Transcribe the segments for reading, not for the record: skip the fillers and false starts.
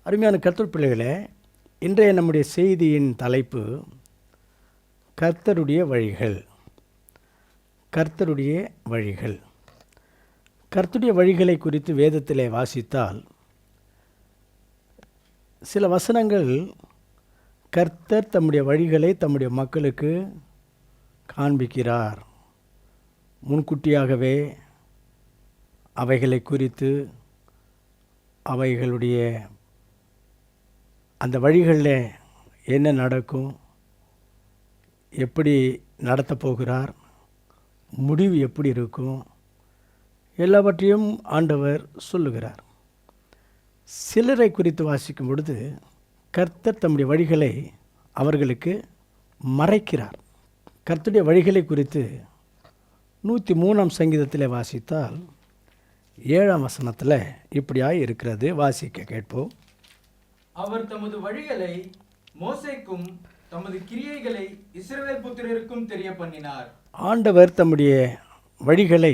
அருமையான கர்த்தர் பிள்ளைகளே, இன்றைய நம்முடைய செய்தியின் தலைப்பு கர்த்தருடைய வழிகள். கர்த்தருடைய வழிகள். கர்த்தருடைய வழிகளை குறித்து வேதத்திலே வாசித்தால் சில வசனங்கள் கர்த்தர் தம்முடைய வழிகளை தம்முடைய மக்களுக்கு காண்பிக்கிறார். முன்கூட்டியாகவே அவைகளை குறித்து அவைகளுடைய அந்த வழிகளில் என்ன நடக்கும், எப்படி நடத்தப் போகிறார், முடிவு எப்படி இருக்கும், எல்லாவற்றையும் ஆண்டவர் சொல்லுகிறார். சிலரை குறித்து வாசிக்கும் பொழுது கர்த்தர் தம்முடைய வழிகளை அவர்களுக்கு மறைக்கிறார். கர்த்தருடைய வழிகளை குறித்து 103ஆம் சங்கீதத்தில் வாசித்தால் 7ஆம் வசனத்தில் இப்படியாய் இருக்கிறது. வாசிக்க கேட்போம். அவர் தமது வழிகளை மோசேக்கும் தமது கிரியைகளை இஸ்ரவேல் புத்திரருக்கும் தெரிய பண்ணினார். ஆண்டவர் தம்முடைய வழிகளை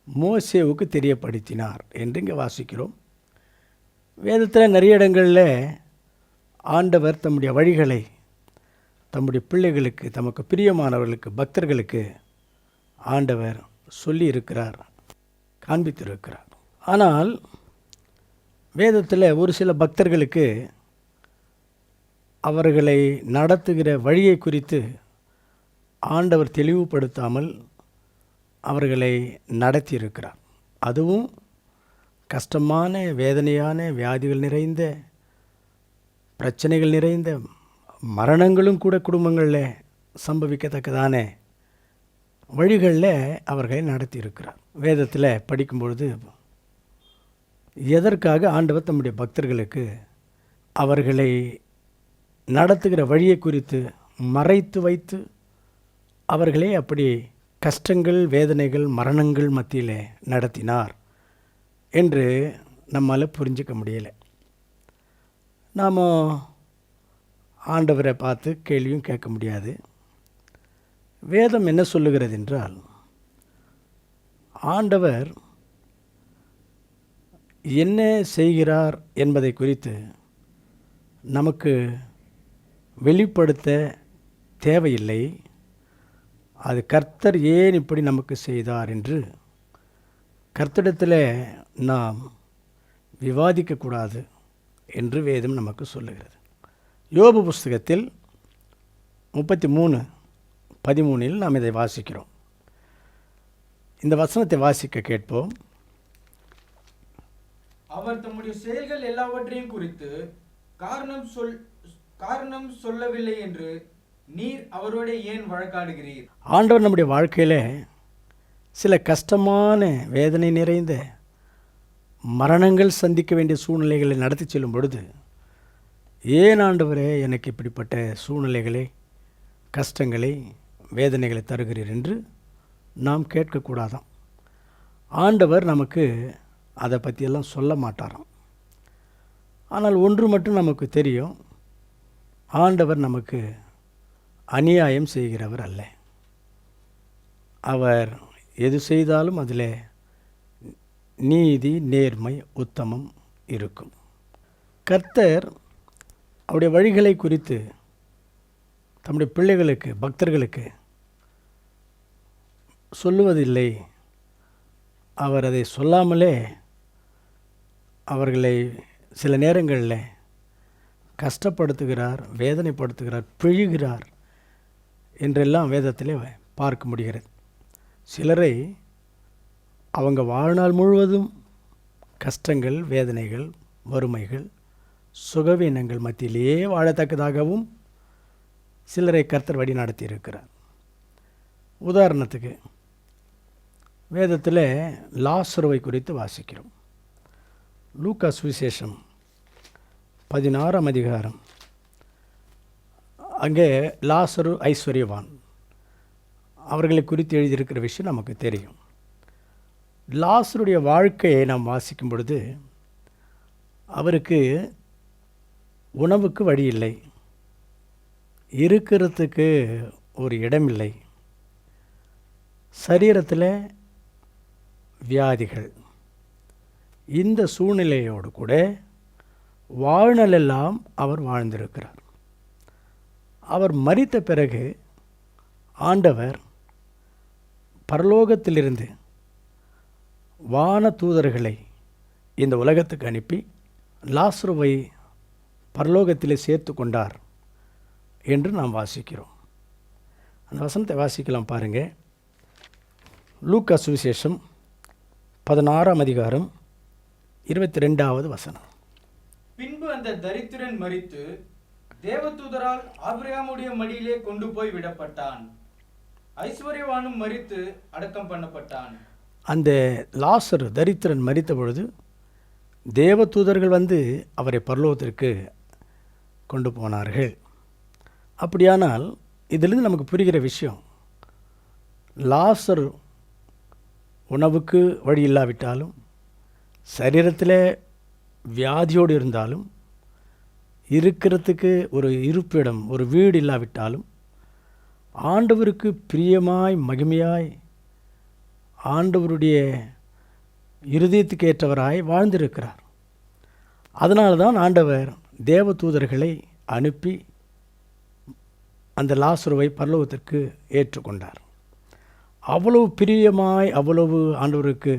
மோசேவுக்கு தெரியப்படுத்தினார் என்று இங்கே வாசிக்கிறோம். வேதத்தில் நிறைய இடங்களில் ஆண்டவர் தம்முடைய வழிகளை தம்முடைய பிள்ளைகளுக்கு, தமக்கு பிரியமானவர்களுக்கு, பக்தர்களுக்கு ஆண்டவர் சொல்லி இருக்கிறார், காண்பித்திருக்கிறார். ஆனால் வேதத்தில் ஒரு சில பக்தர்களுக்கு அவர்களை நடத்துகிற வழியை குறித்து ஆண்டவர் தெளிவுபடுத்தாமல் அவர்களை நடத்தியிருக்கிறார். அதுவும் கஷ்டமான, வேதனையான, வியாதிகள் நிறைந்த, பிரச்சனைகள் நிறைந்த, மரணங்களும் கூட குடும்பங்களில் சம்பவிக்கத்தக்கதான வழிகளில் அவர்களை நடத்தியிருக்கிறார். வேதத்தில் படிக்கும்பொழுது எதற்காக ஆண்டவர் தம்முடைய பக்தர்களுக்கு அவர்களை நடத்துகிற வழியை குறித்து மறைத்து வைத்து அவர்களே அப்படி கஷ்டங்கள், வேதனைகள், மரணங்கள் மத்தியில் நடத்தினார் என்று நம்மால் புரிஞ்சிக்க முடியலை. நாம் ஆண்டவரை பார்த்து கேள்வியும் கேட்க முடியாது. வேதம் என்ன சொல்லுகிறது என்றால், ஆண்டவர் என்ன செய்கிறார் என்பதை குறித்து நமக்கு வெளிப்படுத்த தேவையில்லை. அது கர்த்தர் ஏன் இப்படி நமக்கு செய்தார் என்று கர்த்தரிடத்தில் நாம் விவாதிக்கக்கூடாது என்று வேதம் நமக்கு சொல்லுகிறது. யோபு புஸ்தகத்தில் 33:13 நாம் இதை வாசிக்கிறோம். இந்த வசனத்தை வாசிக்க கேட்போம். அவர் தம்முடைய செயல்கள் எல்லாவற்றையும் குறித்து காரணம் சொல்லவில்லை என்று நீர் அவரோட ஏன் வழக்காடுகிறீர்? ஆண்டவர் நம்முடைய வாழ்க்கையில் சில கஷ்டமான, வேதனை நிறைந்த, மரணங்கள் சந்திக்க வேண்டிய சூழ்நிலைகளை நடத்தி செல்லும் பொழுது, ஏன் ஆண்டவரே எனக்கு இப்படிப்பட்ட சூழ்நிலைகளை, கஷ்டங்களை, வேதனைகளை தருகிறீர் என்று நாம் கேட்கக்கூடாதாம். ஆண்டவர் நமக்கு அதை பற்றியெல்லாம் சொல்ல மாட்டாராம். ஆனால் ஒன்று மட்டும் நமக்கு தெரியும், ஆண்டவர் நமக்கு அநியாயம் செய்கிறவர் அல்ல. அவர் எது செய்தாலும் அதில் நீதி, நேர்மை, உத்தமம் இருக்கும். கர்த்தர் அவருடைய வழிகளை குறித்து தம்முடைய பிள்ளைகளுக்கு, பக்தர்களுக்கு சொல்லுவதில்லை. அவர் அதை சொல்லாமலே அவர்களை சில நேரங்களில் கஷ்டப்படுத்துகிறார், வேதனைப்படுத்துகிறார், பிழிகிறார் என்றெல்லாம் வேதத்திலே பார்க்க முடிகிறது. சிலரை அவங்க வாழ்நாள் முழுவதும் கஷ்டங்கள், வேதனைகள், வறுமைகள், சுகவீனங்கள் மத்தியிலேயே வாழத்தக்கதாகவும் சிலரை கர்த்தர் வழி நடத்தியிருக்கிறார். உதாரணத்துக்கு வேதத்தில் லாசருவை குறித்து வாசிக்கிறோம். லூக்கா சுவிசேஷம் 16ஆம் அதிகாரம். அங்கே லாசரு, ஐஸ்வர்யவான், அவர்களை குறித்து எழுதியிருக்கிற விஷயம் நமக்கு தெரியும். லாசருடைய வாழ்க்கையை நாம் வாசிக்கும் பொழுது அவருக்கு உணவுக்கு வழி இல்லை, இருக்கிறதுக்கு ஒரு இடமில்லை, சரீரத்தில் வியாதிகள். இந்த சூழ்நிலையோடு கூட வாழ்நாளெல்லாம் அவர் வாழ்ந்திருக்கிறார். அவர் மரித்த பிறகு ஆண்டவர் பரலோகத்திலிருந்து வான தூதர்களை இந்த உலகத்துக்கு அனுப்பி லாசருவை பரலோகத்திலே சேர்த்து கொண்டார் என்று நாம் வாசிக்கிறோம். அந்த வசனத்தை வாசிக்கலாம் பாருங்கள். லூக்கா சுவிசேஷம் 16ஆம் அதிகாரம் 22வது வசனம். பின்பு அந்த தரித்திரன் மரித்து தேவதூதரால் ஆபிரகாமுடைய மடியிலே கொண்டு போய் விடப்பட்டான். ஐஸ்வர்யவானும் மரித்து அடக்கம் பண்ணப்பட்டான். அந்த லாசர் தரித்திரன் மரித்த பொழுது தேவதூதர்கள் வந்து அவரை பரலோகத்திற்கு கொண்டு போனார்கள். அப்படியானால் இதிலிருந்து நமக்கு புரிகிற விஷயம், லாசர் உணவுக்கு வழி இல்லாவிட்டாலும், சரீரத்தில் வியாதியோடு இருந்தாலும், இருக்கிறதுக்கு ஒரு இருப்பிடம், ஒரு வீடு இல்லாவிட்டாலும், ஆண்டவருக்கு பிரியமாய் மகிமையாய் ஆண்டவருடைய இருதயத்துக்கு ஏற்றவராய் வாழ்ந்திருக்கிறார். அதனால தான் ஆண்டவர் தேவ தூதர்களை அனுப்பி அந்த லாசருவை பரலோகத்திற்கு ஏற்றுக்கொண்டார். அவ்வளவு பிரியமாய், அவ்வளவு ஆண்டவருக்கு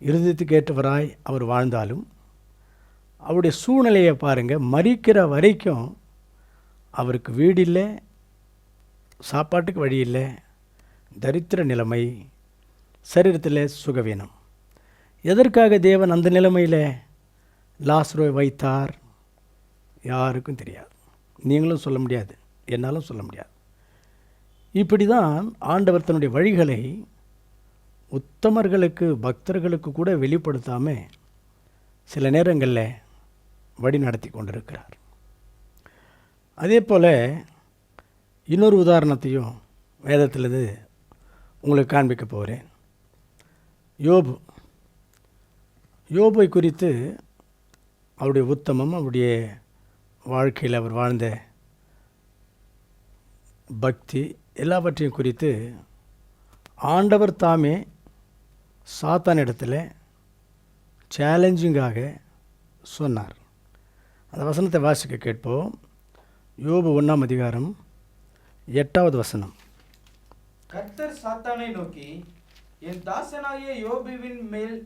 இருதயத்துக்கு ஏற்றவராய் அவர் வாழ்ந்தாலும் அவருடைய சூழ்நிலையை பாருங்கள். மரிக்கிற வரைக்கும் அவருக்கு வீடு இல்லை, சாப்பாட்டுக்கு வழி இல்லை, தரித்திர நிலைமை, சரீரத்தில் சுகவீனம். எதற்காக தேவன் அந்த நிலைமையில் லாசருவை வைத்தார் யாருக்கும் தெரியாது. நீங்களும் சொல்ல முடியாது, என்னாலும் சொல்ல முடியாது. இப்படி தான் ஆண்டவர் தன்னுடைய வழிகளை உத்தமர்களுக்கு, பக்தர்களுக்கு கூட வெளிப்படுத்தாமல் சில நேரங்களில் வழி நடத்தி கொண்டிருக்கிறார். அதே போல் இன்னொரு உதாரணத்தையும் வேதத்திலிருந்து உங்களுக்கு காண்பிக்க போகிறேன். யோபை குறித்து அவருடைய உத்தமம், அவருடைய வாழ்க்கையில் அவர் வாழ்ந்த பக்தி எல்லாவற்றையும் குறித்து ஆண்டவர் தாமே சாத்தானிடத்தில் சேலஞ்சிங்காக சொன்னார். அந்த வசனத்தை வாசிக்க கேட்போம். யோபு 1ஆம் அதிகாரம் 8வது வசனம். கர்த்தர் சாத்தானை நோக்கி, என் தாசனாகிய யோபுவின் மேல்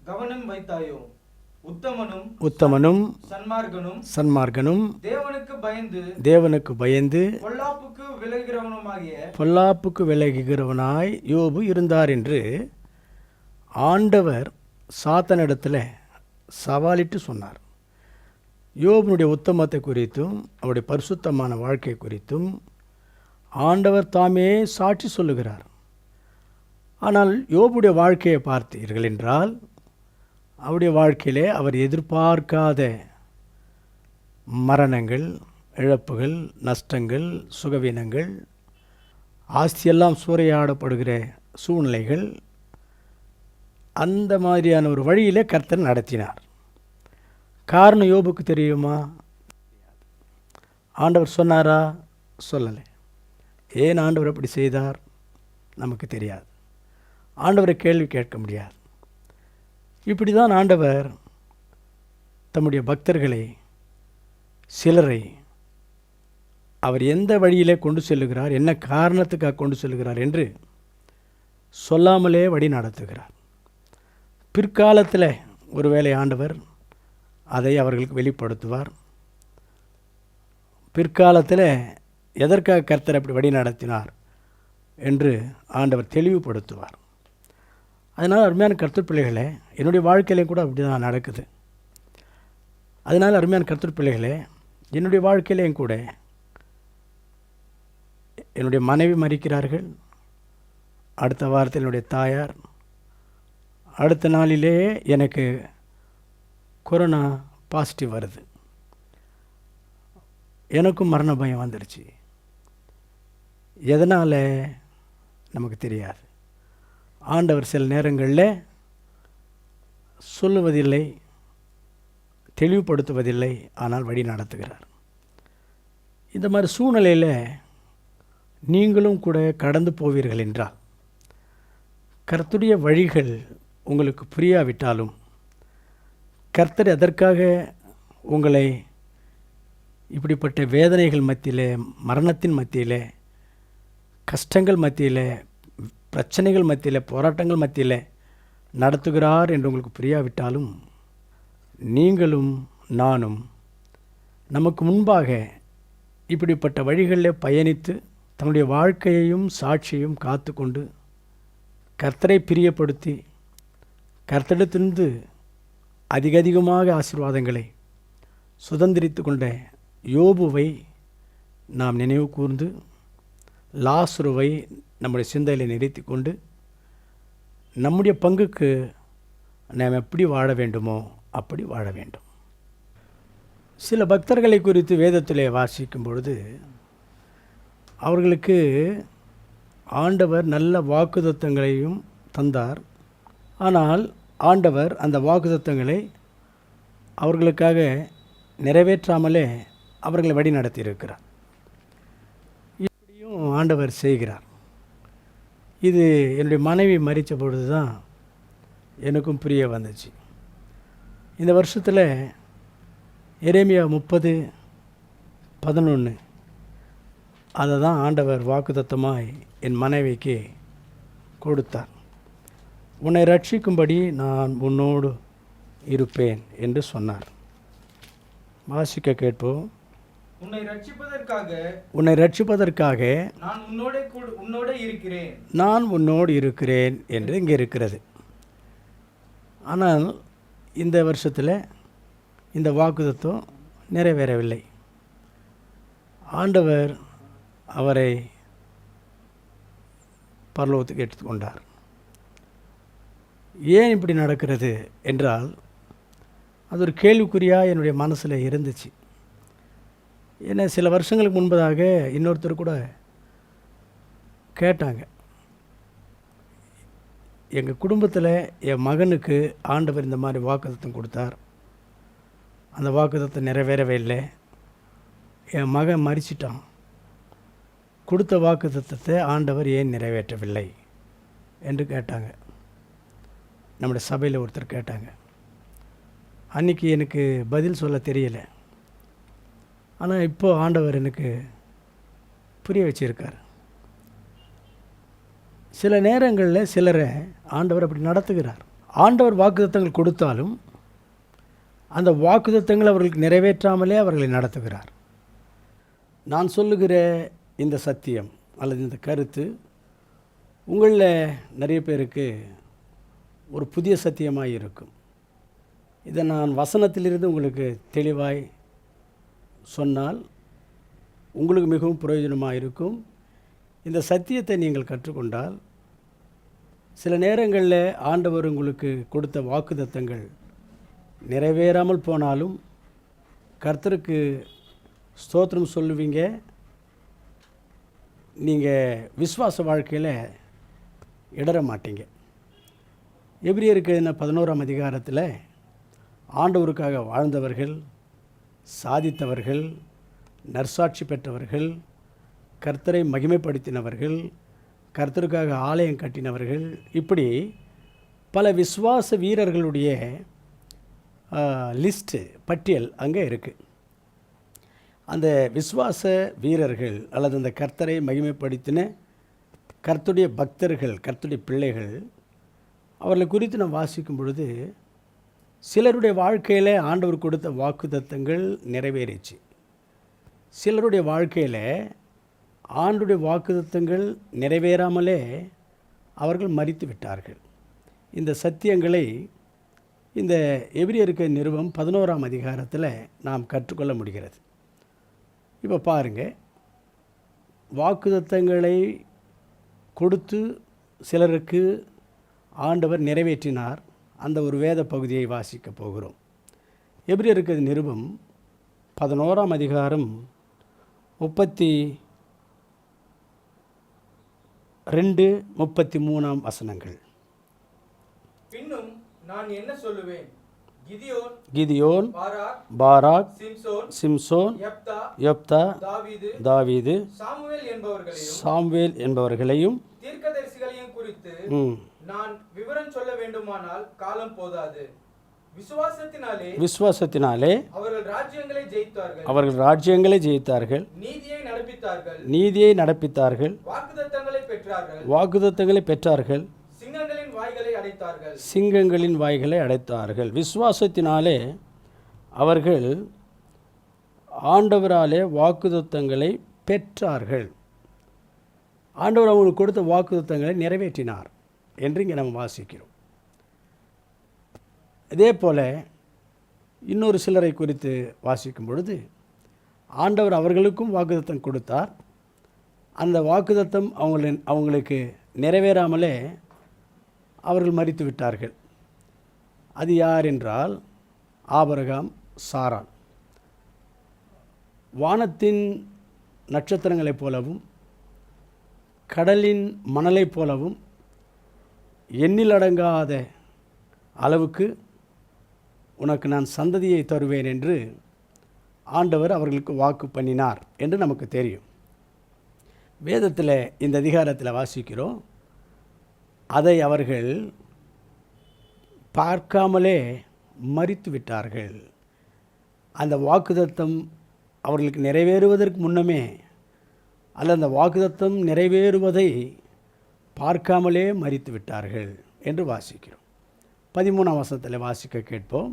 கவனம் வைத்தாயோ? உத்தமனும் சன்மார்கனும் தேவனுக்கு பயந்து பொல்லாப்புக்கு விலகுகிறவனாய் யோபு இருந்தார் என்று ஆண்டவர் சாத்தானிடத்தில் சவாலிட்டு சொன்னார். யோபுனுடைய உத்தமத்தை குறித்தும் அவருடைய பரிசுத்தமான வாழ்க்கை குறித்தும் ஆண்டவர் தாமே சாட்சி சொல்லுகிறார். ஆனால் யோபுடைய வாழ்க்கையை பார்த்தீர்கள் என்றால் அவருடைய வாழ்க்கையிலே அவர் எதிர்பார்க்காத மரணங்கள், இழப்புகள், நஷ்டங்கள், சுகவீனங்கள், ஆஸ்தியெல்லாம் சூறையாடப்படுகிற சூழ்நிலைகள், அந்த மாதிரியான ஒரு வழியிலே கர்த்தர் நடத்தினார். காரணம் யோபுக்கு தெரியுமா? ஆண்டவர் சொன்னாரா? சொல்லலை. ஏன் ஆண்டவர் அப்படி செய்தார் நமக்கு தெரியாது. ஆண்டவரை கேள்வி கேட்க முடியாது. இப்படி தான் ஆண்டவர் தம்முடைய பக்தர்களை, சிலரை அவர் எந்த வழியிலே கொண்டு செல்லுகிறார், என்ன காரணத்துக்காக கொண்டு செல்லுகிறார் என்று சொல்லாமலே வழி நடத்துகிறார். பிற்காலத்தில் ஒருவேளை ஆண்டவர் அதை அவர்களுக்கு வெளிப்படுத்துவார். பிற்காலத்தில் எதற்காக கர்த்தர் அப்படி வழி நடத்தினார் என்று ஆண்டவர் தெளிவுபடுத்துவார். அதனால் அருமையான கர்த்தர் பிள்ளைகளே, என்னுடைய வாழ்க்கையிலையும் கூட அப்படி தான் நடக்குது. அதனால் அருமையான கர்த்தர் பிள்ளைகளே, என்னுடைய வாழ்க்கையிலையும் கூட என்னுடைய மனைவி மரிக்கிறார்கள், அடுத்த வாரத்தில் என்னுடைய தாயார், அடுத்த நாளிலே எனக்கு கொரோனா பாசிட்டிவ் வருது, எனக்கும் மரண பயம் வந்துடுச்சு. எதனால் நமக்கு தெரியாது. ஆண்டவர் சில நேரங்களில் சொல்லுவதில்லை, தெளிவுபடுத்துவதில்லை, ஆனால் வழி நடத்துகிறார். இந்த மாதிரி சூழ்நிலையில் நீங்களும் கூட கடந்து போவீர்கள் என்றால், கர்த்தருடைய வழிகள் உங்களுக்கு புரியாவிட்டாலும், கர்த்தர் எதற்காக உங்களை இப்படிப்பட்ட வேதனைகள் மத்தியிலே, மரணத்தின் மத்தியிலே, கஷ்டங்கள் மத்தியிலே, பிரச்சனைகள் மத்தியிலே, போராட்டங்கள் மத்தியிலே நடத்துகிறார் என்று உங்களுக்கு புரியாவிட்டாலும், நீங்களும் நானும் நமக்கு முன்பாக இப்படிப்பட்ட வழிகளில் பயணித்து தன்னுடைய வாழ்க்கையையும் சாட்சியையும் காத்து கொண்டு கர்த்தரை பிரியப்படுத்தி கர்த்தரிடத்திலிருந்து அதிகமாக ஆசீர்வாதங்களை சுதந்திரித்து கொண்ட யோபுவை நாம் நினைவு கூர்ந்து லாசருவை நம்முடைய சிந்தையில் நிறுத்தி கொண்டு நம்முடைய பங்குக்கு நாம் எப்படி வாழ வேண்டுமோ அப்படி வாழ வேண்டும். சில பக்தர்களை குறித்து வேதத்திலே வாசிக்கும் பொழுது அவர்களுக்கு ஆண்டவர் நல்ல வாக்குத்தத்தங்களையும் தந்தார். ஆனால் ஆண்டவர் அந்த வாக்குத்தத்தங்களை அவர்களுக்காக நிறைவேற்றாமலே அவர்களை வழி நடத்தியிருக்கிறார். இப்படியும் ஆண்டவர் செய்கிறார். இது என்னுடைய மனைவி மரித்த பொழுது தான் எனக்கும் புரிய வந்துச்சு. இந்த வருஷத்தில் எரேமியா 30:11 அதை தான் ஆண்டவர் வாக்குத்தத்தமாய் என் மனைவிக்கு கொடுத்தார். உன்னை ரட்சிக்கும்படி நான் உன்னோடு இருப்பேன் என்று சொன்னார். வாசிக்க கேட்போம். உன்னை ரட்சிப்பதற்காக நான் உன்னோடு இருக்கிறேன் என்று இங்கே இருக்கிறது. ஆனால் இந்த வருஷத்தில் இந்த வாக்குத்தத்தம் நிறைவேறவில்லை. ஆண்டவர் அவரை பரலோகத்துக்கு எடுத்துக்கொண்டார். ஏன் இப்படி நடக்கிறது என்றால் அது ஒரு கேள்விக்குறியாக என்னுடைய மனசில் இருந்துச்சு. ஏன்னா சில வருஷங்களுக்கு முன்பதாக இன்னொருத்தர் கூட கேட்டாங்க, எங்கள் குடும்பத்தில் என் மகனுக்கு ஆண்டவர் இந்த மாதிரி வாக்குத்தத்தம் கொடுத்தார், அந்த வாக்குத்தத்தம் நிறைவேறவே இல்லை, என் மகன் மரிச்சிட்டான், கொடுத்த வாக்குத்தத்தத்தை ஆண்டவர் ஏன் நிறைவேற்றவில்லை என்று கேட்டாங்க. நம்முடைய சபையில் ஒருத்தர் கேட்டாங்க. அன்றைக்கி எனக்கு பதில் சொல்ல தெரியலை. ஆனால் இப்போது ஆண்டவர் எனக்கு புரிய வச்சிருக்கார். சில நேரங்களில் சிலரை ஆண்டவர் அப்படி நடத்துகிறார். ஆண்டவர் வாக்குத்தத்தங்கள் கொடுத்தாலும் அந்த வாக்குத்தத்தங்கள் அவர்களுக்கு நிறைவேற்றாமலே அவர்களை நடத்துகிறார். நான் சொல்லுகிற இந்த சத்தியம் அல்லது இந்த கருத்து உங்களில் நிறைய பேருக்கு ஒரு புதிய சத்தியமாக இருக்கும். இதை நான் வசனத்திலிருந்து உங்களுக்கு தெளிவாய் சொன்னால் உங்களுக்கு மிகவும் பிரயோஜனமாக இருக்கும். இந்த சத்தியத்தை நீங்கள் கற்றுக்கொண்டால் சில நேரங்களில் ஆண்டவர் உங்களுக்கு கொடுத்த வாக்குத்தத்தங்கள் நிறைவேறாமல் போனாலும் கர்த்தருக்கு ஸ்தோத்திரம் சொல்லுவீங்க. நீங்கள் விசுவாச வாழ்க்கையில் இடற மாட்டீங்க. எபிரியருக்கு 11ஆம் அதிகாரத்தில் ஆண்டவருக்காக வாழ்ந்தவர்கள், சாதித்தவர்கள், நற்சாட்சி பெற்றவர்கள், கர்த்தரை மகிமைப்படுத்தினவர்கள், கர்த்தருக்காக ஆலயம் கட்டினவர்கள், இப்படி பல விசுவாச வீரர்களுடைய லிஸ்ட்டு பட்டியல் அங்கே இருக்குது. அந்த விசுவாச வீரர்கள் அல்லது அந்த கர்த்தரை மகிமைப்படுத்தின கர்த்தருடைய பக்தர்கள், கர்த்தருடைய பிள்ளைகள், அவர்களை குறித்து நான் வாசிக்கும் பொழுது சிலருடைய வாழ்க்கையில் ஆண்டவர் கொடுத்த வாக்குத்தத்தங்கள் நிறைவேறிச்சு. சிலருடைய வாழ்க்கையில் ஆண்டுடைய வாக்குத்தத்தங்கள் நிறைவேறாமலே அவர்கள் மரித்து விட்டார்கள். இந்த சத்தியங்களை இந்த எபிரியருக்கு நிருபம் 11ஆம் அதிகாரத்தில் நாம் கற்றுக்கொள்ள முடிகிறது. இப்போ பாருங்கள், வாக்குத்தத்தங்களை கொடுத்து சிலருக்கு ஆண்டவர் நிறைவேற்றினார். அந்த ஒரு வேத பகுதியை வாசிக்க போகிறோம். எபிரியருக்கு நிருபம் 11ஆம் அதிகாரம் 32-33 வசனங்கள். பின்னும் நான் என்ன சொல்லுவேன்? கிதியோன், பாராக், சிம்சோன், யெப்தா, தாவீது, சாமுவேல் என்பவர்களையும் தீர்க்கதரிசிகளையும் குறித்து நான் விவரம் சொல்ல வேண்டுமானால் காலம் போதாது. விசுவாசத்தினாலே விசுவாசத்தினாலே அவர்கள் ராஜ்யங்களை ஜெயித்தார்கள். அவர்கள் ராஜ்யங்களை ஜெயித்தார்கள், நீதியை நடப்பித்தார்கள். நீதியை நடப்பித்தார்கள், வாக்குத்தத்தங்களை பெற்றார்கள். வாக்குத்தத்தங்களை பெற்றார்கள், சிங்கங்களின் வாய்களை அடைத்தார்கள். சிங்கங்களின் வாய்களை அடைத்தார்கள். விசுவாசத்தினாலே அவர்கள் ஆண்டவராலே வாக்குத்தத்தங்களை பெற்றார்கள். ஆண்டவர் அவங்களுக்கு கொடுத்த வாக்குத்தத்தங்களை நிறைவேற்றினார் என்று இங்கே நம்ம வாசிக்கிறோம். இதே போல் இன்னொரு சிலரை குறித்து வாசிக்கும் பொழுது ஆண்டவர் அவர்களுக்கும் வாக்குத்தத்தம் கொடுத்தார். அந்த வாக்குத்தத்தம் அவங்களுக்கு நிறைவேறாமலே அவர்கள் மரித்து விட்டார்கள். அது யார் என்றால் ஆபிரகாம், சாராள். வானத்தின் நட்சத்திரங்களைப் போலவும் கடலின் மணலைப் போலவும் எண்ணிலடங்காத அளவுக்கு உனக்கு நான் சந்ததியை தருவேன் என்று ஆண்டவர் அவர்களுக்கு வாக்கு பண்ணினார் என்று நமக்கு தெரியும். வேதத்தில் இந்த அதிகாரத்தில் வாசிக்கிறோம். அதை அவர்கள் பார்க்காமலே மரித்து விட்டார்கள். அந்த வாக்குத்தத்தம் அவர்களுக்கு நிறைவேறுவதற்கு முன்னமே அல்ல, அந்த வாக்குத்தத்தம் நிறைவேறுவதை பார்க்காமலே மரித்து விட்டார்கள் என்று வாசிக்கிறோம். 13ஆம் வசனத்தில் வாசிக்க கேட்போம்.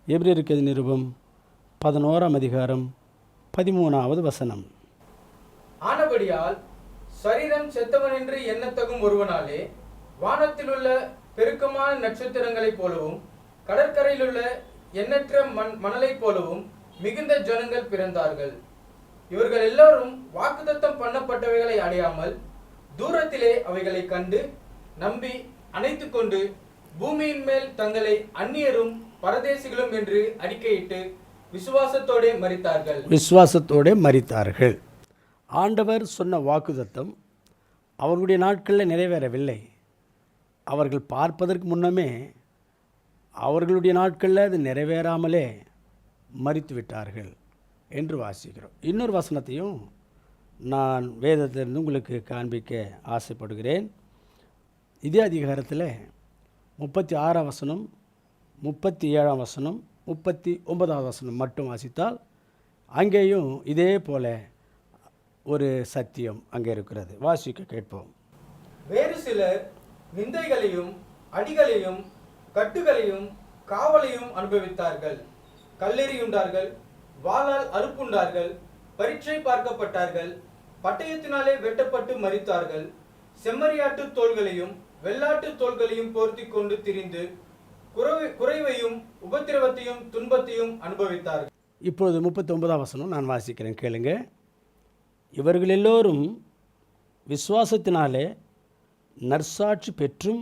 எபிரேயருக்கு நிருபம் 11ஆம் அதிகாரம் 13வது வசனம். ஆனபடியால் சரீரம் செத்தவன் என்று எண்ணத்தகும் ஒருவனாலே வானத்திலுள்ள பெருக்கமான நட்சத்திரங்களைப் போலவும் கடற்கரையிலுள்ள எண்ணற்ற மணலைப் போலவும் மிகுந்த ஜனங்கள் பிறந்தார்கள். இவர்கள் எல்லாரும் வாக்குத்தத்தம் பண்ணப்பட்டவைகளை அடையாமல் தூரத்திலே அவைகளை கண்டு நம்பி அணைத்துக் கொண்டு பூமியின் மேல் தங்களை அந்நியரும் பரதேசிகளும் என்று அறிக்கையிட்டு விசுவாசத்தோடே மரித்தார்கள். விசுவாசத்தோடே மரித்தார்கள். ஆண்டவர் சொன்ன வாக்குத்தத்தம் அவர்களுடைய நாட்களில் நிறைவேறவில்லை. அவர்கள் பார்ப்பதற்கு முன்னமே அவர்களுடைய நாட்களில் அது நிறைவேறாமலே மரித்து விட்டார்கள் என்று வாசிக்கிறோம். இன்னொரு வசனத்தையும் நான் வேதத்திலிருந்து உங்களுக்கு காண்பிக்க ஆசைப்படுகிறேன். இதே அதிகாரத்தில் 36ஆம் வசனம், 37ஆம் வசனம், 39ஆவது வசனம் மட்டும் வாசித்தால் அங்கேயும் இதே போல ஒரு சத்தியம் அங்கே இருக்கிறது. வாசிக்க கேட்போம். வேறு சிலர் நிந்தைகளையும் அடிகளையும் கட்டுகளையும் காவலையும் அனுபவித்தார்கள். கல்லெறியுண்டார்கள், வாளால் அறுப்புண்டார்கள், பரீட்சை பார்க்கப்பட்டார்கள், பட்டயத்தினாலே வெட்டப்பட்டு மரித்தார்கள். செம்மறியாட்டு தோள்களையும் வெள்ளாட்டு தோள்களையும் போர்த்தி கொண்டு திரிந்து குறைவையும் உபத்திரவத்தையும் துன்பத்தையும் அனுபவித்தார்கள். இப்பொழுது 39ஆம் வசனம் நான் வாசிக்கிறேன், கேளுங்க. இவர்கள் எல்லோரும் விசுவாசத்தினாலே நற்சாட்சி பெற்றும்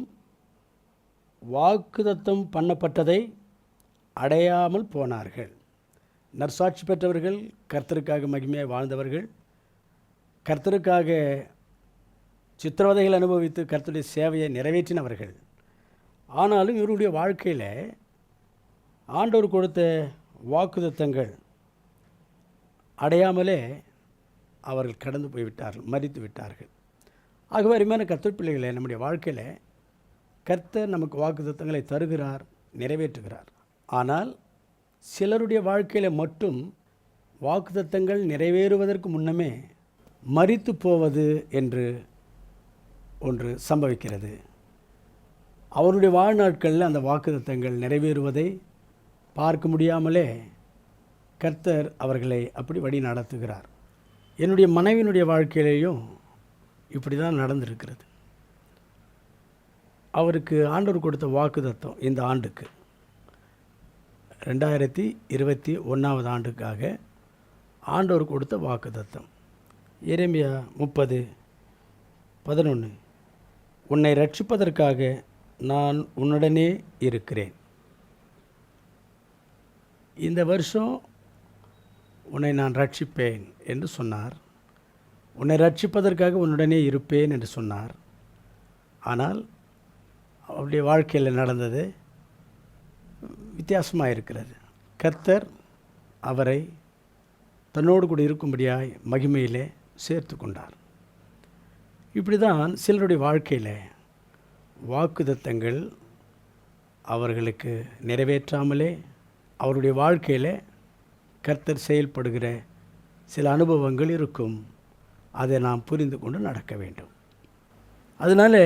வாக்குத்தத்தம் பண்ணப்பட்டதை அடையாமல் போனார்கள். நற்சாட்சி பெற்றவர்கள் கர்த்தருக்காக மகிமையாக வாழ்ந்தவர்கள், கர்த்தருக்காக சித்திரவதைகள் அனுபவித்து கர்த்தருடைய சேவையை நிறைவேற்றினவர்கள். ஆனாலும் இவருடைய வாழ்க்கையில் ஆண்டவர் கொடுத்த வாக்குத்தத்தங்கள் அடையாமலே அவர்கள் கடந்து போய்விட்டார்கள், மரித்து விட்டார்கள். ஆகவே அருமையான கர்த்தர் பிள்ளைகளை, நம்முடைய வாழ்க்கையில் கர்த்தர் நமக்கு வாக்குத்தத்தங்களை தருகிறார், நிறைவேற்றுகிறார். ஆனால் சிலருடைய வாழ்க்கையில் மட்டும் வாக்குத்தத்தங்கள் நிறைவேறுவதற்கு முன்னமே மரித்து போவது என்று ஒன்று சம்பவிக்கிறது. அவருடைய வாழ்நாட்களில் அந்த வாக்குத்தத்தங்கள் நிறைவேறுவதை பார்க்க முடியாமலே கர்த்தர் அவர்களை அப்படி வழி நடத்துகிறார். என்னுடைய மனைவியினுடைய வாழ்க்கையிலேயும் இப்படி தான் நடந்திருக்கிறது. அவருக்கு ஆண்டவர் கொடுத்த வாக்குத்தத்தம் இந்த ஆண்டுக்கு 2021ஆவது ஆண்டுக்காக ஆண்டவர் கொடுத்த வாக்குத்தத்தம் எரேமியா 30:11, உன்னை ரட்சிப்பதற்காக நான் உன்னுடனே இருக்கிறேன். இந்த வருஷம் உன்னை நான் ரட்சிப்பேன் என்று சொன்னார். உன்னை ரட்சிப்பதற்காக உன்னுடனே இருப்பேன் என்று சொன்னார். ஆனால் அவருடைய வாழ்க்கையில் நடந்தது வித்தியாசமாக இருக்கிறது. கர்த்தர் அவரை தன்னோடு கூட இருக்கும்படியாய் மகிமையிலே சேர்த்து கொண்டார். இப்படி தான் சிலருடைய வாழ்க்கையில் வாக்குத்தத்தங்கள் அவர்களுக்கு நிறைவேற்றாமலே அவருடைய வாழ்க்கையில் கர்த்தர் செயல்படுகிற சில அனுபவங்கள் இருக்கும். அதை நாம் புரிந்து கொண்டு நடக்க வேண்டும். அதனால்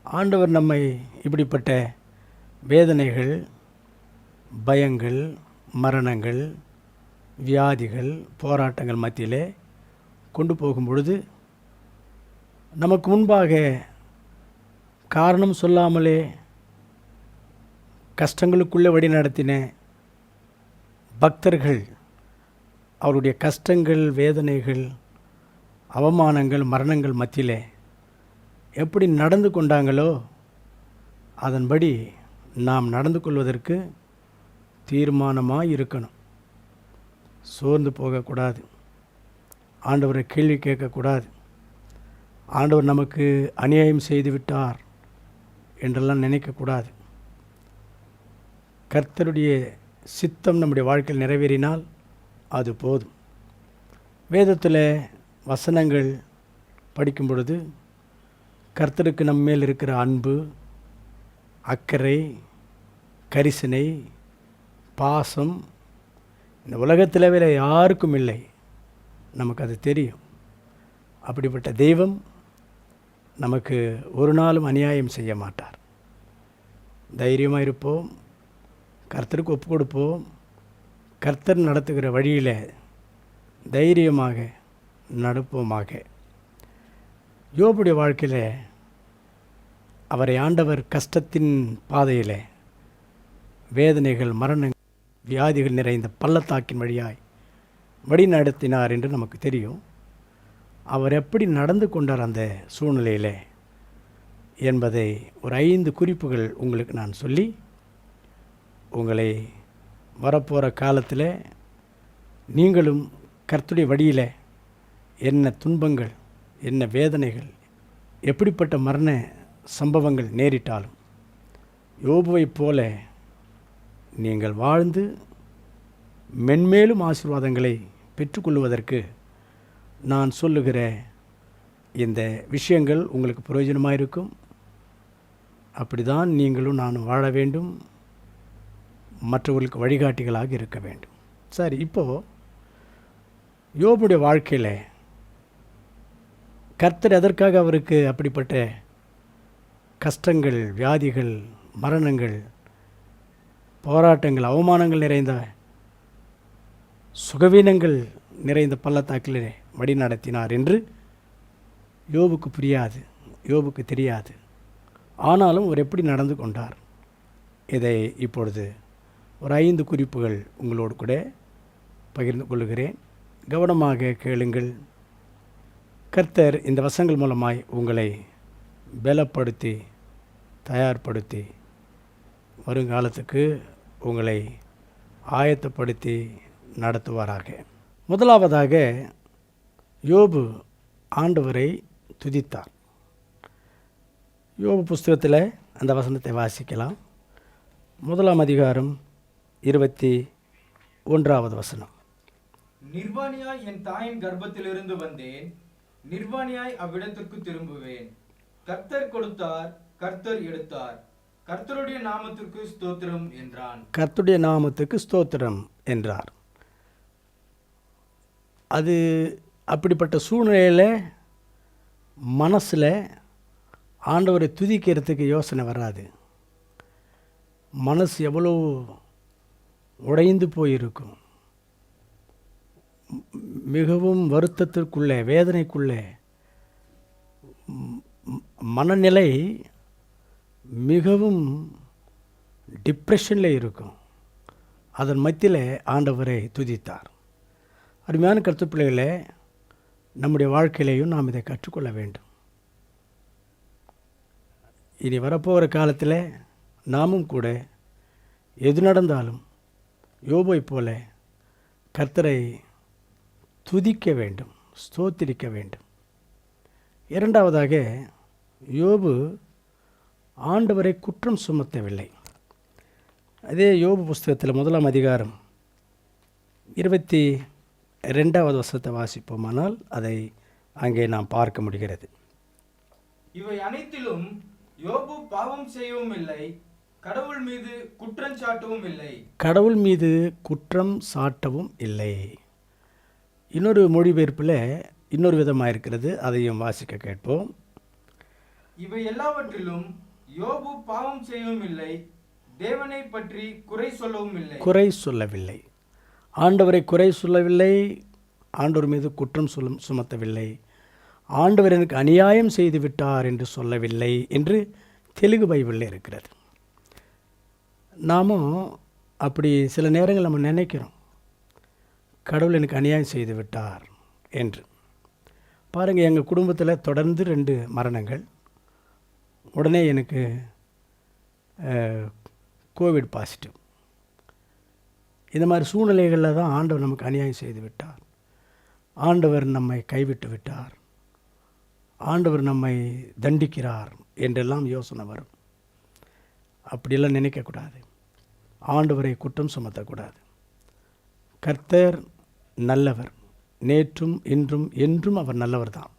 ஆண்டவர் நம்மை இப்படிப்பட்ட வேதனைகள், பயங்கள், மரணங்கள், வியாதிகள், போராட்டங்கள் மத்தியிலே கொண்டு போகும் பொழுது நமக்கு முன்பாக காரணம் சொல்லாமலே கஷ்டங்களுக்குள்ளே வழி நடத்தின பக்தர்கள் அவருடைய கஷ்டங்கள், வேதனைகள், அவமானங்கள், மரணங்கள் மத்தியிலே எப்படி நடந்து கொண்டாங்களோ அதன்படி நாம் நடந்து கொள்வதற்கு தீர்மானமாக இருக்கணும். சோர்ந்து போகக்கூடாது. ஆண்டவரை கேள்வி கேட்கக்கூடாது. ஆண்டவர் நமக்கு அநியாயம் செய்து விட்டார் என்றெல்லாம் நினைக்கக்கூடாது. கர்த்தருடைய சித்தம் நம்முடைய வாழ்க்கையில் நிறைவேறினால் அது போதும். வேதத்தில் வசனங்கள் படிக்கும் பொழுது கர்த்தருக்கு நம்ம மேல் இருக்கிற அன்பு, அக்கறை, கரிசனை, பாசம் இந்த உலகத்தில் வேறு யாருக்கும் இல்லை. நமக்கு அது தெரியும். அப்படிப்பட்ட தெய்வம் நமக்கு ஒரு நாளும் அநியாயம் செய்ய மாட்டார். தைரியமாக இருப்போம். கர்த்தருக்கு ஒப்பு கொடுப்போம். கர்த்தர் நடத்துகிற வழியில் தைரியமாக நடப்போமாக. யோபுடைய வாழ்க்கையில் அவரை ஆண்டவர் கஷ்டத்தின் பாதையில் வேதனைகள், மரணங்கள், வியாதிகள் நிறைந்த பள்ளத்தாக்கின் வழியாய் வழி நடத்தினார் என்று நமக்கு தெரியும். அவர் எப்படி நடந்து கொண்டார் அந்த சூழ்நிலையில் என்பதை ஒரு 5 குறிப்புகள் உங்களுக்கு நான் சொல்லி உங்களை வரப்போகிற காலத்தில் நீங்களும் கர்த்தருடைய வழியில் என்ன துன்பங்கள், என்ன வேதனைகள், எப்படிப்பட்ட மரண சம்பவங்கள் நேரிட்டாலும் யோபுவைப் போல நீங்கள் வாழ்ந்து மென்மேலும் ஆசீர்வாதங்களை பெற்றுக்கொள்வதற்கு நான் சொல்லுகிற இந்த விஷயங்கள் உங்களுக்கு பிரயோஜனமாக இருக்கும். அப்படி தான் நீங்களும் நானும் வாழ வேண்டும். மற்றவர்களுக்கு வழிகாட்டிகளாக இருக்க வேண்டும். சரி, இப்போது யோபுடைய வாழ்க்கையில் கர்த்தர் எதற்காக அவருக்கு அப்படிப்பட்ட கஷ்டங்கள், வியாதிகள், மரணங்கள், போராட்டங்கள், அவமானங்கள் நிறைந்த, சுகவீனங்கள் நிறைந்த பள்ளத்தாக்கில் வழி நடத்தினார் என்று யோபுக்கு புரியாது, யோபுக்கு தெரியாது. ஆனாலும் அவர் எப்படி நடந்து கொண்டார், இதை இப்பொழுது ஒரு 5 குறிப்புகள் உங்களோடு கூட பகிர்ந்து கொள்கிறேன். கவனமாக கேளுங்கள். கர்த்தர் இந்த வசனங்கள் மூலமாய் உங்களை பலப்படுத்தி, தயார்படுத்தி, வருங்காலத்துக்கு உங்களை ஆயத்தப்படுத்தி நடத்துவாராக. முதலாவதாக யோபு ஆண்டவரை துதித்தார். யோபு புஸ்தகத்தில் அந்த வசனத்தை வாசிக்கலாம். 1ஆம் அதிகாரம் 21வது வசனம். நிர்வாணியாய் என் தாயின் கர்ப்பத்திலிருந்து வந்தேன், நிர்வாணியாய் அவ்விடத்திற்கு திரும்புவேன். கர்த்தர் கொடுத்தார், கர்த்தர் எடுத்தார், கர்த்தருடைய நாமத்திற்கு ஸ்தோத்திரம் என்றான். கர்த்தருடைய நாமத்துக்கு ஸ்தோத்திரம் என்றார். அது அப்படிப்பட்ட சூழ்நிலையில் மனசில் ஆண்டவரை துதிக்கிறதுக்கு யோசனை வராது. மனசு எவ்வளோ உடைந்து போயிருக்கும். மிகவும் வருத்தத்திற்குள்ளே, வேதனைக்குள்ளே, மனநிலை மிகவும் டிப்ரெஷனில் இருக்கும். அதன் மத்தியில் ஆண்டவரை துதித்தார். அருமையான கர்த்தர் பிள்ளைகளே, நம்முடைய வாழ்க்கையிலையும் நாம் இதை கற்றுக்கொள்ள வேண்டும். இனி வரப்போகிற காலத்தில் நாமும் கூட எது நடந்தாலும் யோபை போல கர்த்தரை துதிக்க வேண்டும், ஸ்தோத்திரிக்க வேண்டும். இரண்டாவதாக, யோபு ஆண்டவரை குற்றம் சுமத்தவில்லை. அதே யோபு புஸ்தகத்தில் 1ஆம் அதிகாரம் 22வது வசனத்தை வாசிப்போமானால் அதை அங்கே நாம் பார்க்க முடிகிறது. இவை அனைத்திலும் யோபு பாவம் செய்யவும் இல்லை, கடவுள் மீது குற்றம் சாட்டவும் இல்லை. கடவுள் மீது குற்றம் சாட்டவும் இல்லை. இன்னொரு மொழிபெயர்ப்பில் இன்னொரு விதமாக இருக்கிறது, அதையும் வாசிக்க கேட்போம். இவை எல்லாவற்றிலும் யோபு பாவம் செய்யவும் இல்லை, தேவனை பற்றி குறை சொல்லவும் இல்லை. குறை சொல்லவில்லை, ஆண்டவரை குறை சொல்லவில்லை, ஆண்டவர் மீது குற்றம் சுமத்தவில்லை, ஆண்டவர் எனக்கு அநியாயம் செய்து விட்டார் என்று சொல்லவில்லை என்று தெலுங்கு பைபிளில் இருக்கிறது. நாமும் அப்படி சில நேரங்கள் நம்ம நினைக்கிறோம், கடவுள் எனக்கு அநியாயம் செய்து விட்டார் என்று. பாருங்கள், எங்கள் குடும்பத்தில் தொடர்ந்து 2 மரணங்கள். உடனே எனக்கு கோவிட் பாசிட்டிவ். இந்த மாதிரி சூழ்நிலைகளில் தான் ஆண்டவர் நமக்கு அநியாயம் செய்து விட்டார், ஆண்டவர் நம்மை கைவிட்டு விட்டார், ஆண்டவர் நம்மை தண்டிக்கிறார் என்றெல்லாம் யோசனை வரும். அப்படியெல்லாம் நினைக்கக்கூடாது, ஆண்டவரை குற்றம் சுமத்தக்கூடாது. கர்த்தர் நல்லவர், நேற்றும் இன்றும் என்றும் அவர் நல்லவர் தான்.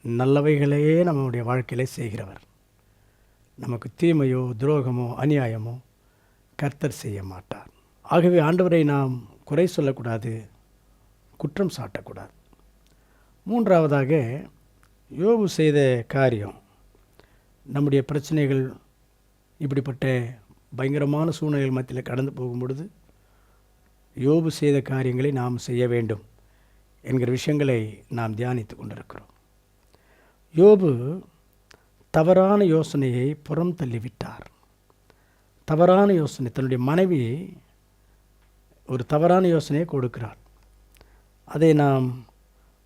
நல்லவைகளையே நம்முடைய வாழ்க்கையிலே செய்கிறவர். நமக்கு தீமையோ துரோகமோ அநியாயமோ கர்த்தர் செய்ய மாட்டார். ஆகவே ஆண்டவரை நாம் குறை சொல்லக்கூடாது, குற்றம் சாட்டக்கூடாது. 3ஆவதாக, யோபு செய்த காரியம், நம்முடைய பிரச்சனைகள் இப்படிப்பட்ட பயங்கரமான சூழ்நிலைகள் மத்தியில் கடந்து போகும் பொழுது யோபு செய்த காரியங்களை நாம் செய்ய வேண்டும் என்கிற விஷயங்களை நாம் தியானித்து கொண்டிருக்கிறோம். யோபு தவறான யோசனையை புறம் தள்ளிவிட்டார். தவறான யோசனை, தன்னுடைய மனைவி ஒரு தவறான யோசனையை கொடுக்கிறார். அதை நாம்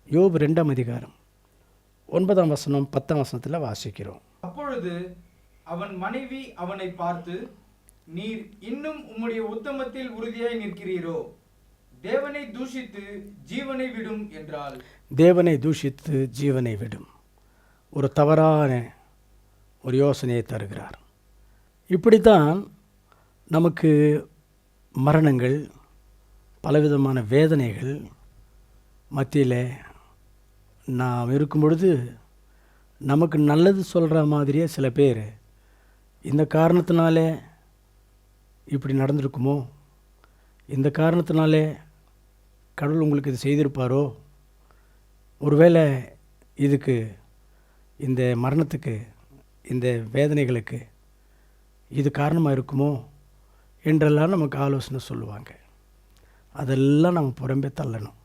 யோபு 2ஆம் அதிகாரம் 9ஆம் வசனம் 10ஆம் வசனத்தில் வாசிக்கிறோம். அப்பொழுது அவன் மனைவி அவனை பார்த்து, நீர் இன்னும் உம்முடைய உத்தமத்தில் உறுதியாய் நிற்கிறீரோ, தேவனை தூஷித்து ஜீவனை விடும் என்றால். தேவனை தூஷித்து ஜீவனை விடும், ஒரு தவறான ஒரு யோசனையை தருகிறார். இப்படித்தான் நமக்கு மரணங்கள், பலவிதமான வேதனைகள் மத்தியில் நாம் இருக்கும் பொழுது நமக்கு நல்லது சொல்கிற மாதிரியே சில பேர், இந்த காரணத்தினாலே இப்படி நடந்திருக்குமோ, இந்த காரணத்தினாலே கடவுள் உங்களுக்கு இது செய்திருப்பாரோ, ஒருவேளை இதுக்கு, இந்த மரணத்துக்கு, இந்த வேதனைகளுக்கு இது காரணமாக இருக்குமோ என்றெல்லாம் நமக்கு ஆலோசனை சொல்லுவாங்க. அதெல்லாம் நம்ம புறம்பே தள்ளணும்,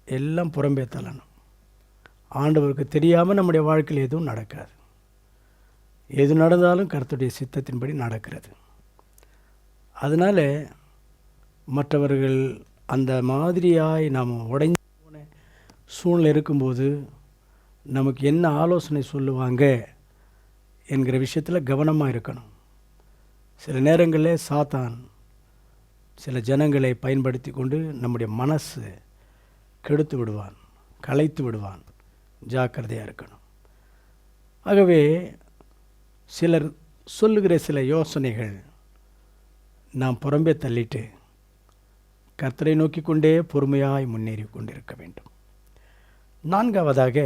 எல்லாம் புறம்பே தள்ளணும். ஆண்டவருக்கு தெரியாமல் நம்முடைய வாழ்க்கையில் எதுவும் நடக்காது. எது நடந்தாலும் கர்த்தருடைய சித்தத்தின்படி நடக்கிறது. அதனால் மற்றவர்கள் அந்த மாதிரியாய் நாம் உடைஞ்சு போன சூழ்நிலை இருக்கும்போது நமக்கு என்ன ஆலோசனை சொல்லுவாங்க என்கிற விஷயத்தில் கவனமாக இருக்கணும். சில நேரங்களில் சாத்தான் சில ஜனங்களை பயன்படுத்தி கொண்டு நம்முடைய மனசு கெடுத்து விடுவான், கலைத்து விடுவான். ஜாக்கிரதையாக இருக்கணும். ஆகவே சிலர் சொல்லுகிற சில யோசனைகள் நாம் புறம்பே தள்ளிட்டு கர்த்தரை நோக்கி கொண்டே பொறுமையாய் முன்னேறி கொண்டிருக்க வேண்டும். 4ஆவதாக,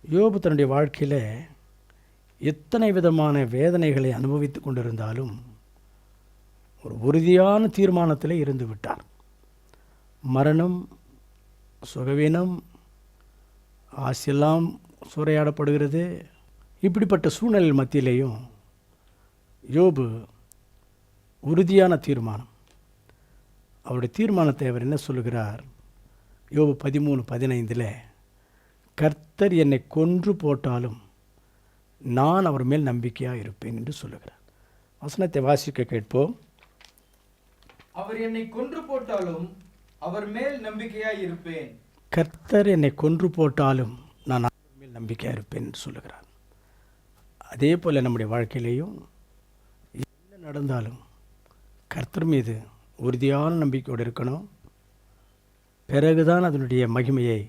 யோபு தன்னுடைய வாழ்க்கையில் எத்தனை விதமான வேதனைகளை அனுபவித்து கொண்டிருந்தாலும் ஒரு உறுதியான தீர்மானத்தில் இருந்து விட்டார். மரணம், சுகவீனம், ஆசையெல்லாம் சூறையாடப்படுகிறது. இப்படிப்பட்ட சூழ்நிலை மத்தியிலேயும் யோபு உறுதியான தீர்மானம், அவருடைய தீர்மானத்தை அவர் என்ன சொல்லுகிறார்? யோபு 13:15 கர்த்தர் என்னை கொன்று போட்டாலும் நான் அவர் மேல் நம்பிக்கையாக இருப்பேன் என்று சொல்லுகிறார். வசனத்தை வாசிக்க கேட்போம். அவர் என்னை கொன்று போட்டாலும் அவர் மேல் நம்பிக்கையாய் இருப்பேன். கர்த்தர் என்னை கொன்று போட்டாலும் நான் அவர் மேல் நம்பிக்கையாக இருப்பேன் என்று சொல்லுகிறார். அதே போல் நம்முடைய வாழ்க்கையிலேயும் என்ன நடந்தாலும் கர்த்தர் மீது உறுதியான நம்பிக்கையோடு இருக்கணும். பிறகுதான் அதனுடைய மகிமையை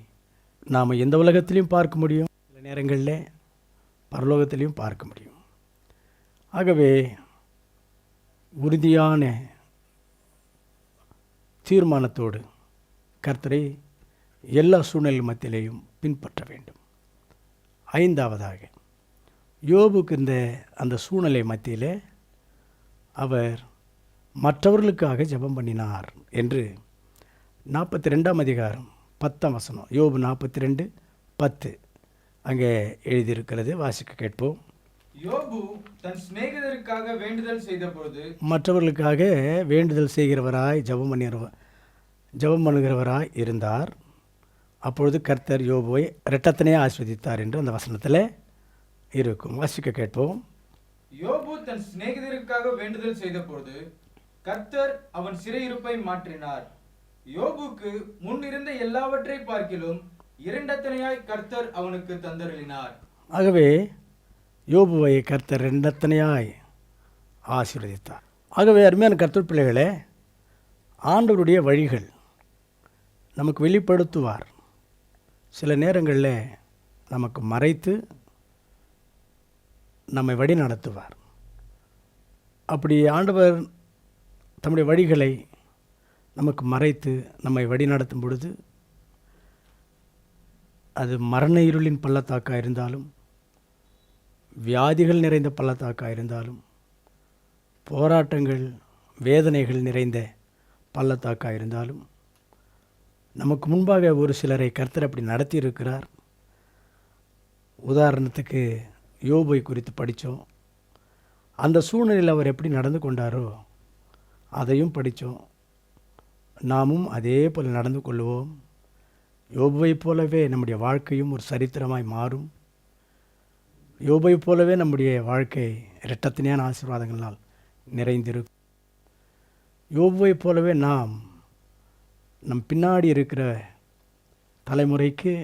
நாம் எந்த உலகத்திலையும் பார்க்க முடியும், சில நேரங்களில் பரலோகத்திலையும் பார்க்க முடியும். ஆகவே உறுதியான தீர்மானத்தோடு கர்த்தரை எல்லா சூழ்நிலை மத்தியிலேயும் பின்பற்ற வேண்டும். 5ஆவதாக, யோபுக்கு அந்த சூழ்நிலை மத்தியிலே அவர் மற்றவர்களுக்காக ஜெபம் பண்ணினார் என்று 42ஆம் அதிகாரம் 10ஆம் வசனம், யோபு 42:10 அங்கே எழுதியிருக்கிறது. வாசிக்க கேட்போம். யோபு தன் சிநேகிதருக்காக வேண்டுதல் செய்தபோது மற்றவர்களுக்காக வேண்டுதல் செய்கிறவராய் ஜெபம் பண்ணுகிறவராய் இருந்தார். அப்பொழுது கர்த்தர் யோபுவை இரட்டத்தனையே ஆசீர்வதித்தார் என்று அந்த வசனத்தில் இருக்கும். வாசிக்க கேட்போம். யோபு தன் சிநேகிதருக்காக வேண்டுதல் செய்தபோது கர்த்தர் அவன் சிறையிருப்பை மாற்றினார். யோபுக்கு முன் இருந்த எல்லாவற்றை பார்க்கிலும் இரண்டத்தனையாய் கர்த்தர் அவனுக்கு தந்தருளினார். ஆகவே யோபுவை கர்த்தர் இரண்டத்தனையாய் ஆசீர்வதித்தார். ஆகவே அருமையான கர்த்தர் பிள்ளைகளே, ஆண்டவருடைய வழிகள் நமக்கு வெளிப்படுத்துவார். சில நேரங்களில் நமக்கு மறைத்து நம்மை வழி நடத்துவார். அப்படி ஆண்டவர் தம்முடைய வழிகளை நமக்கு மறைத்து நம்மை வழி நடத்தும் பொழுது அது மரண இருளின் பள்ளத்தாக்காக இருந்தாலும், வியாதிகள் நிறைந்த பள்ளத்தாக்காக இருந்தாலும், போராட்டங்கள் வேதனைகள் நிறைந்த பள்ளத்தாக்காக இருந்தாலும், நமக்கு முன்பாக ஒரு சிலரை கர்த்தர் அப்படி நடத்தி இருக்கிறார். உதாரணத்துக்கு யோபை குறித்து படித்தோம். அந்த சூழ்நிலையில் அவர் எப்படி நடந்து கொண்டாரோ அதையும் படித்தோம். நாமும் அதே போல் நடந்து கொள்வோம். யோபை போலவே நம்முடைய வாழ்க்கையும் ஒரு சரித்திரமாய் மாறும். யோபை போலவே நம்முடைய வாழ்க்கை இரட்டத்தனையான ஆசீர்வாதங்களால் நிறைந்திருக்கும். யோபை போலவே நம் பின்னாடி இருக்கிற தலைமுறைக்கு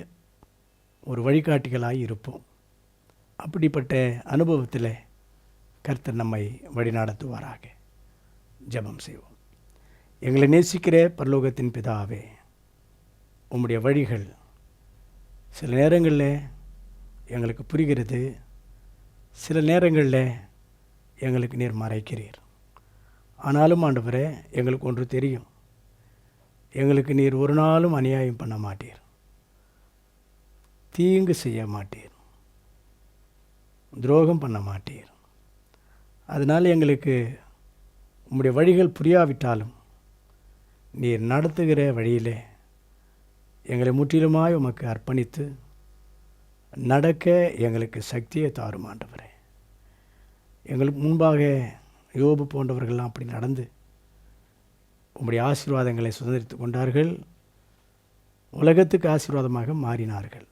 ஒரு வழிகாட்டிகளாய் இருப்போம். அப்படிப்பட்ட அனுபவத்தில் கர்த்தர் நம்மை வழிநடத்துவாராக. ஜெபம் செய்வோம். எங்களை நேசிக்கிற பரலோகத்தின் பிதாவே, உம்முடைய வழிகள் சில நேரங்களில் எங்களுக்கு புரிகிறது, சில நேரங்களில் எங்களுக்கு நீர் மறைக்கிறீர். ஆனாலும் ஆண்டவரே, எங்களுக்கு ஒன்று தெரியும், எங்களுக்கு நீர் ஒரு நாளும் அநியாயம் பண்ண மாட்டீர், தீங்கு செய்ய மாட்டீர், துரோகம் பண்ண மாட்டீர். அதனால் எங்களுக்கு உம்முடைய வழிகள் புரியாவிட்டாலும் நீர் நடத்துகிற வழியிலே எங்களை முற்றிலுமாய் உமக்கு அர்ப்பணித்து நடக்க எங்களுக்கு சக்தியை தாரும் ஆண்டவரே. எங்களுக்கு முன்பாக யோபு போன்றவர்கள்லாம் அப்படி நடந்து உம்முடைய ஆசீர்வாதங்களை சுதந்திரித்து கொண்டார்கள், உலகத்துக்கு ஆசீர்வாதமாக மாறினார்கள்.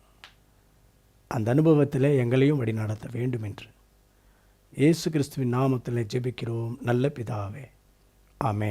அந்த அனுபவத்தில் எங்களையும் வழி நடத்த வேண்டும் என்று இயேசு கிறிஸ்துவின் நாமத்தில் ஜெபிக்கிறோம் நல்ல பிதாவே, ஆமென்.